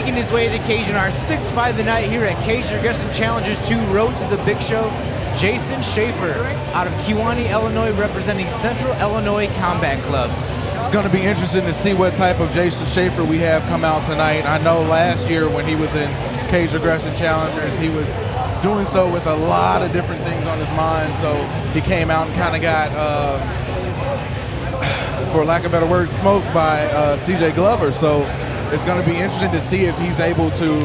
Making his way to the cage in our 6th fight of the night here at Cage Progression Challengers 2 Road to the Big Show, Jason Shafer out of Kewanee, Illinois, representing Central Illinois Combat Club. It's going to be interesting to see what type of Jason Shafer we have come out tonight. I know last year when he was in Cage Aggression Challengers, he was doing so with a lot of different things on his mind. So he came out and kind of got, for lack of a better word, smoked by CJ Glover. So it's going to be interesting to see if he's able to,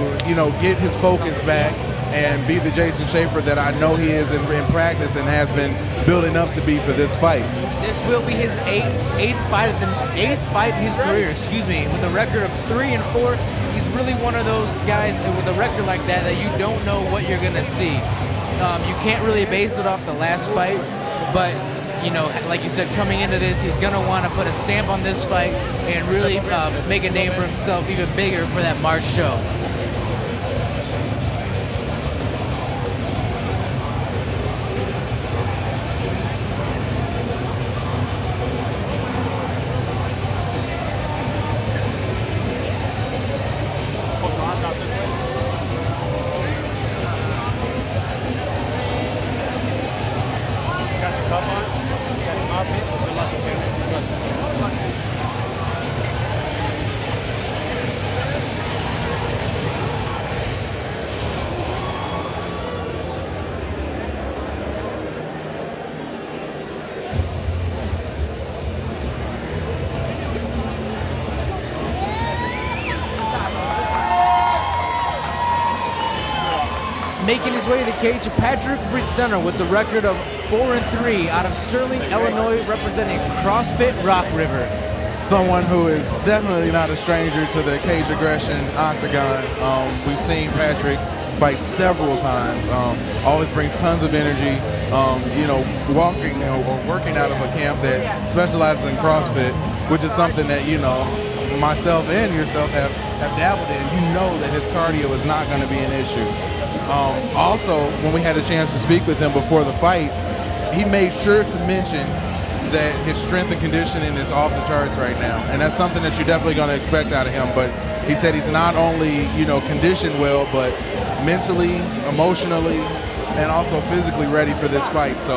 get his focus back and be the Jason Shafer that I know he is in practice and has been building up to be for this fight. This will be his eighth fight in his career, with a record of 3-4. He's really one of those guys with a record like that you don't know what you're gonna see. You can't really base it off the last fight, but like you said, coming into this, he's gonna want to put a stamp on this fight and really make a name for himself even bigger for that March show. Making his way to the cage, Patrick Briseno with the record of 4-3 out of Sterling, Illinois, representing CrossFit Rock River. Someone who is definitely not a stranger to the Cage Aggression octagon. We've seen Patrick fight several times. Always brings tons of energy. Walking or working out of a camp that specializes in CrossFit, which is something that myself and yourself have dabbled in. You know that his cardio is not going to be an issue. Also, when we had a chance to speak with him before the fight, he made sure to mention that his strength and conditioning is off the charts right now, and that's something that you're definitely going to expect out of him. But he said he's not only conditioned well, but mentally, emotionally, and also physically ready for this fight. So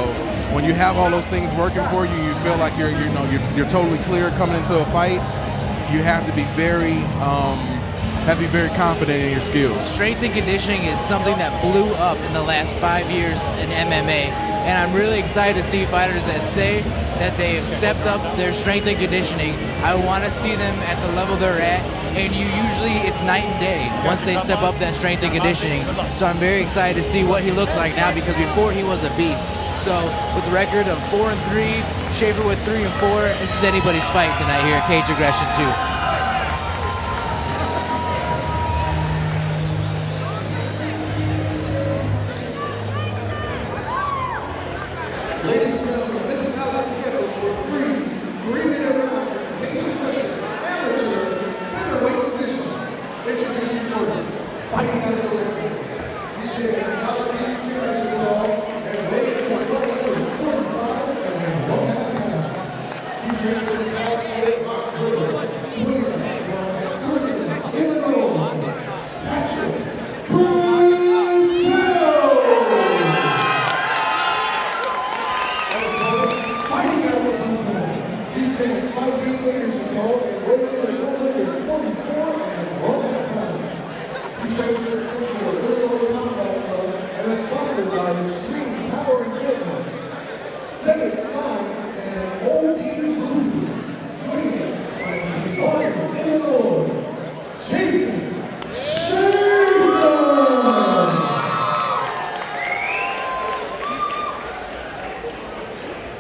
when you have all those things working for you, you feel like you're totally clear coming into a fight. You have to be very confident in your skills. Strength and conditioning is something that blew up in the last 5 years in MMA, and I'm really excited to see fighters that say that they have stepped up their strength and conditioning. I want to see them at the level they're at, and it's night and day once they step up that strength and conditioning. So I'm very excited to see what he looks like now, because before he was a beast. So with the record of 4-3, Shafer with 3-4, this is anybody's fight tonight here at Cage Aggression 2.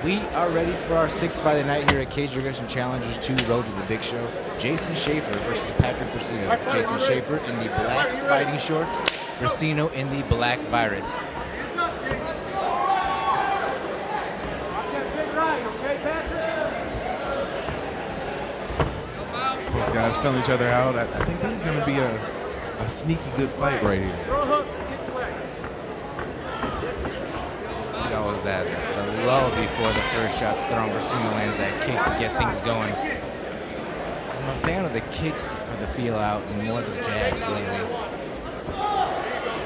We are ready for our 6th fight of the night here at Cage Progression Challengers 2 Road to the Big Show. Jason Shafer versus Patrick Briseno. Jason Shafer in the black fighting shorts, Briseno in the black virus. Both guys feeling each other out. I think this is going to be a sneaky good fight right here. That was the lull before the first shot's thrown. Briseno lands that kick to get things going. I'm a fan of the kicks for the feel out and more of the jabs lately.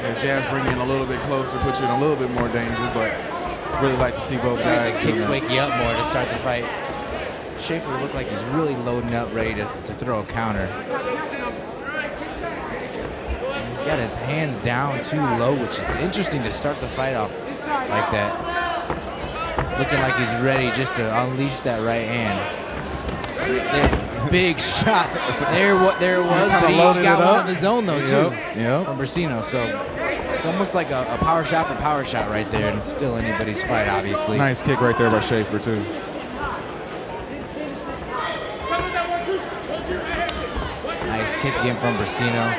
The jabs bring you in a little bit closer, put you in a little bit more danger, but really like to see both guys. Kicks wake you up more to start the fight. Shafer looked like he's really loading up, ready to throw a counter. He's got his hands down too low, which is interesting to start the fight off like that. Looking like he's ready just to unleash that right hand. There's a big shot. There it was, but he got one of his own though too. From Briseno. So it's almost like a power shot for power shot right there, and it's still anybody's fight, obviously. Nice kick right there by Shafer too. Nice kick again from Briseno.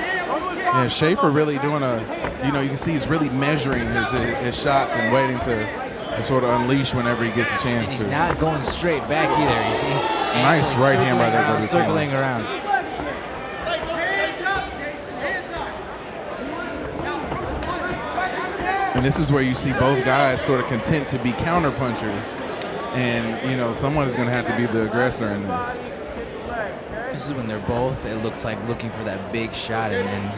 Yeah, Shafer really doing you can see he's really measuring his shots and waiting to sort of unleash whenever he gets a chance. And he's not going straight back either. He's nice right hand by there, circling around. And this is where you see both guys sort of content to be counter punchers, and someone is going to have to be the aggressor in this. This is when they're both, it looks like, looking for that big shot, and then,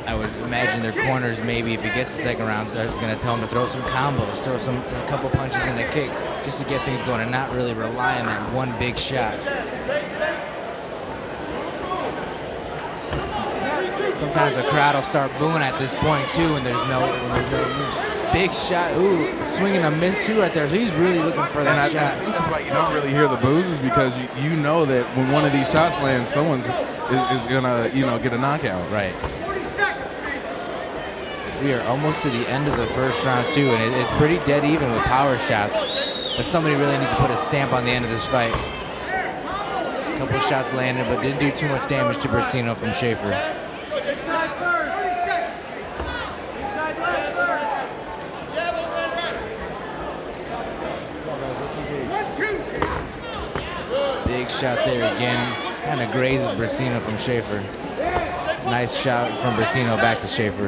I would imagine their corners, maybe if he gets the second round, they're just going to tell him to throw some combos, throw a couple punches and a kick, just to get things going and not really rely on that one big shot. Sometimes the crowd will start booing at this point too, and there's no big shot. Ooh, swinging a miss too right there. So he's really looking for that shot. I think that's why you don't really hear the boos, is because you know that when one of these shots lands, someone's is gonna get a knockout. Right. So we are almost to the end of the first round too, and it's pretty dead even with power shots. But somebody really needs to put a stamp on the end of this fight. A couple of shots landed, but didn't do too much damage to Briseno from Shafer. Big shot there again. Kind of grazes Briseno from Shafer. Nice shot from Briseno back to Shafer.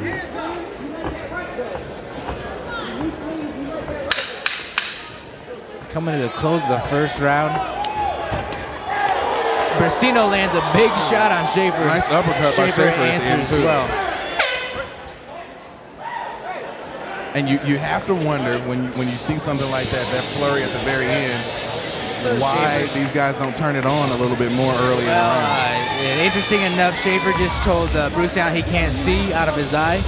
Coming to the close of the first round. Briseno lands a big shot on Shafer. Nice uppercut by Shafer answers as well. And you have to wonder when you see something like that flurry at the very end, why these guys don't turn it on a little bit more early in the round. Interesting enough, Shafer just told Briseno he can't see out of his eye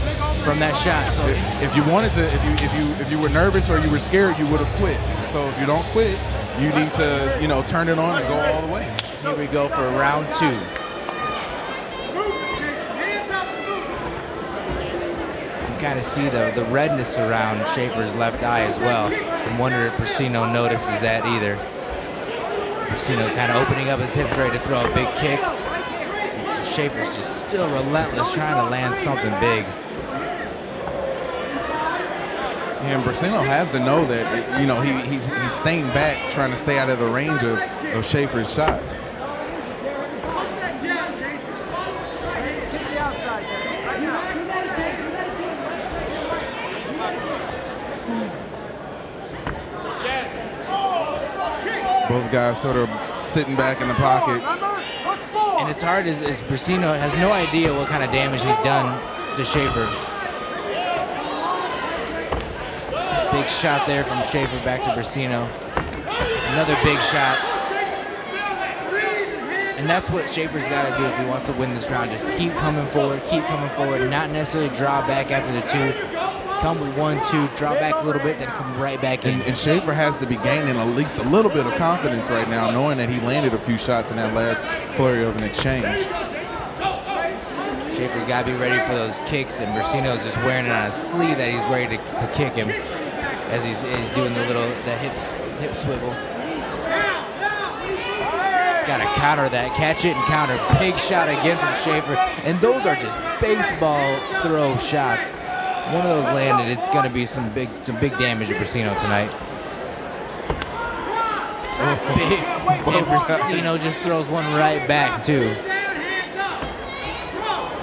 from that shot. So if you wanted to, if you were nervous or you were scared, you would have quit. So if you don't quit, you need to turn it on and go all the way. Here we go for round two. You can kind of see the redness around Shafer's left eye as well. I wonder if Briseno notices that either. Briseno kind of opening up his hips, ready to throw a big kick. Shafer's just still relentless, trying to land something big. And Briseno has to know that he's staying back, trying to stay out of the range of Shafer's shots. Both guys sort of sitting back in the pocket. And it's hard as Briseno has no idea what kind of damage he's done to Shafer. Big shot there from Shafer back to Briseno. Another big shot. And that's what Shafer's got to do if he wants to win this round. Just keep coming forward, not necessarily draw back after the two. Come with 1-2, draw back a little bit, then come right back in. And Shafer has to be gaining at least a little bit of confidence right now, knowing that he landed a few shots in that last flurry of an exchange. Shafer's got to be ready for those kicks, and Briseno's just wearing it on his sleeve that he's ready to kick him as he's doing the hip swivel. Got to counter that, catch it and counter. Big shot again from Shafer, and those are just baseball throw shots. One of those landed, it's going to be some big damage to Briseno tonight. And Briseno just throws one right back too.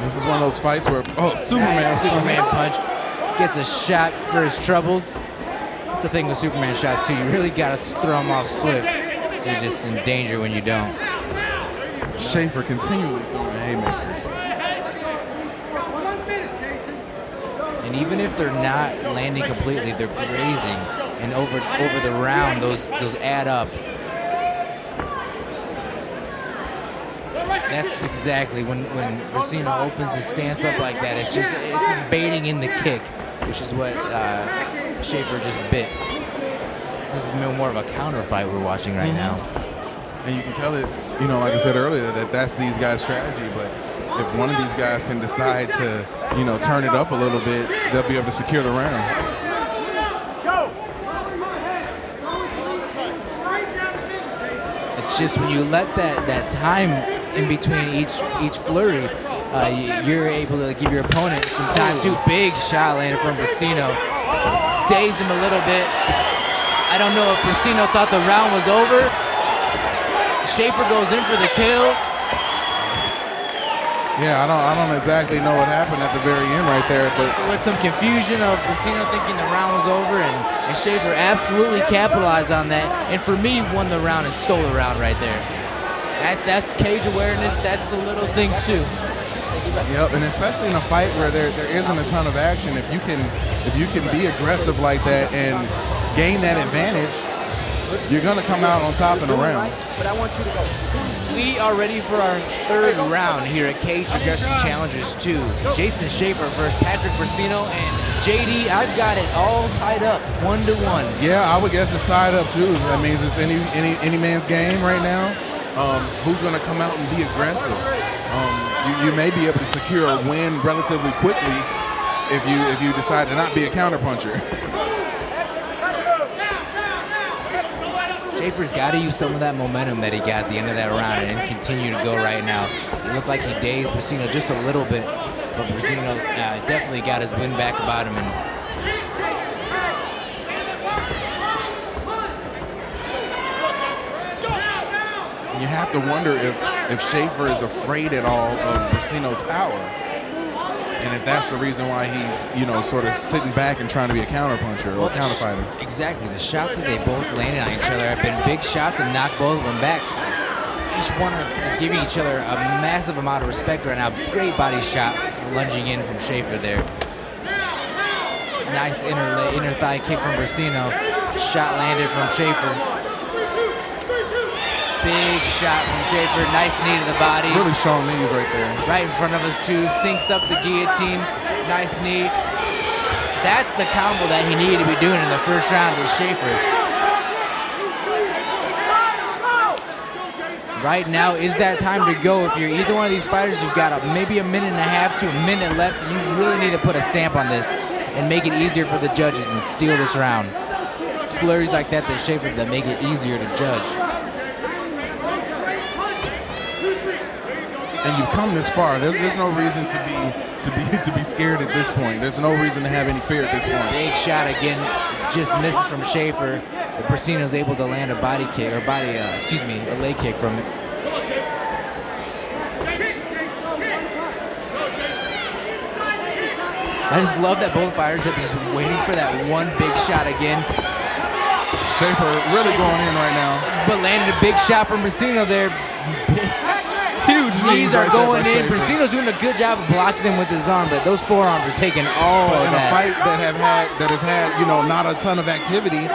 This is one of those fights where Superman punch gets a shot for his troubles. That's the thing with Superman shots too. You really got to throw them off swift, so you're just in danger when you don't. Shafer continually throwing haymakers. And even if they're not landing completely, they're grazing. And over the round, those add up. That's exactly when Briseno opens his stance up like that. It's just baiting in the kick, which is what Shafer just bit. This is more of a counter fight we're watching right now. And you can tell it, like I said earlier, that's these guys' strategy. But if one of these guys can decide to, turn it up a little bit, they'll be able to secure the round. It's just when you let that time in between each flurry, you're able to give your opponent some time too. Big shot landed from Briseno. Dazed him a little bit. I don't know if Briseno thought the round was over. Shafer goes in for the kill. Yeah, I don't exactly know what happened at the very end right there, but there was some confusion of Briseno thinking the round was over, and Shafer absolutely capitalized on that. And for me, won the round and stole the round right there. That's cage awareness. That's the little things too. Yep, and especially in a fight where there isn't a ton of action, if you can be aggressive like that and gain that advantage, you're gonna come out on top in the round. We are ready for our third round here at Cage Aggression Challengers 2. Jason Shafer versus Patrick Briseno, and JD, I've got it all tied up 1-1. Yeah, I would guess it's tied up too. That means it's any man's game right now. Who's gonna come out and be aggressive? You may be able to secure a win relatively quickly if you decide to not be a counterpuncher. Shafer's got to use some of that momentum that he got at the end of that round and continue to go right now. It looked like he dazed Briseno just a little bit, but Briseno definitely got his win back about him. And you have to wonder if Shafer is afraid at all of Briseno's power. And if that's the reason why he's, sort of sitting back and trying to be a counterpuncher or a counterfighter. Exactly. The shots that they both landed on each other have been big shots and knocked both of them back. Each one is giving each other a massive amount of respect right now. Great body shot lunging in from Shafer there. Nice inner thigh kick from Briseno. Shot landed from Shafer. Big shot from Shafer. Nice knee to the body. Really strong knees right there. Right in front of us too. Sinks up the guillotine. Nice knee. That's the combo that he needed to be doing in the first round with Shafer. Right now is that time to go. If you're either one of these fighters, you've got maybe a minute and a half to a minute left, and you really need to put a stamp on this and make it easier for the judges and steal this round. It's flurries like that Shafer that make it easier to judge. And you've come this far. There's no reason to be scared at this point. There's no reason to have any fear at this point. Big shot again, just misses from Shafer. But Briseno's able to land a body kick, or a leg kick from it. I just love that both fighters have just been waiting for that one big shot again. Shafer really going in right now. But landed a big shot from Briseno there. Huge knees are going in. Briseno's doing a good job of blocking them with his arm, but those forearms are taking all of that. In a fight that has had not a ton of activity,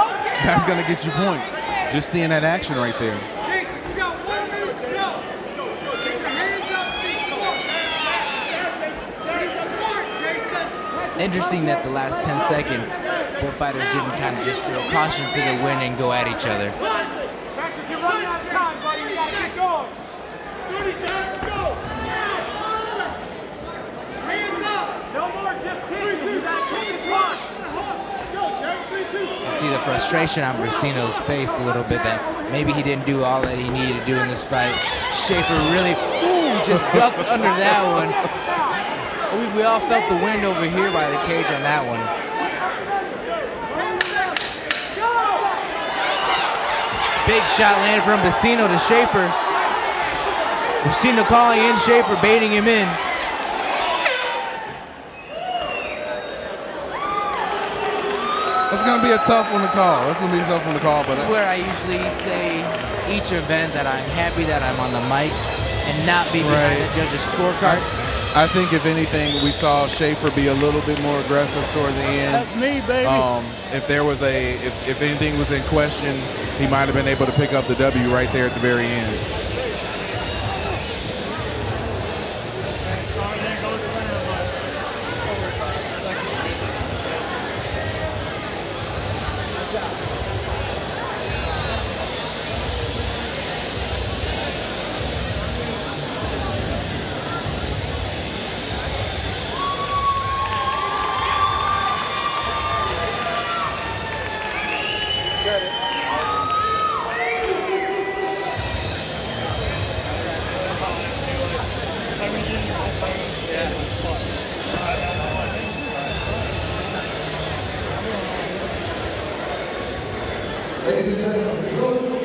that's gonna get you points. Just seeing that action right there. Interesting that the last 10 seconds, both fighters didn't kind of just throw caution to the wind and go at each other. You see the frustration on Briseno's face a little bit, that maybe he didn't do all that he needed to do in this fight. Shafer really just ducked under that one. We all felt the wind over here by the cage on that one. Big shot landed from Briseno to Shafer. Briseno calling in Shafer, baiting him in. That's going to be a tough one to call. But this is where I usually say each event that I'm happy that I'm on the mic and not be behind Right. the judge's scorecard. I think if anything, we saw Shafer be a little bit more aggressive toward the end. That's me, baby. If there was if anything was in question, he might have been able to pick up the W right there at the very end. Ladies and gentlemen,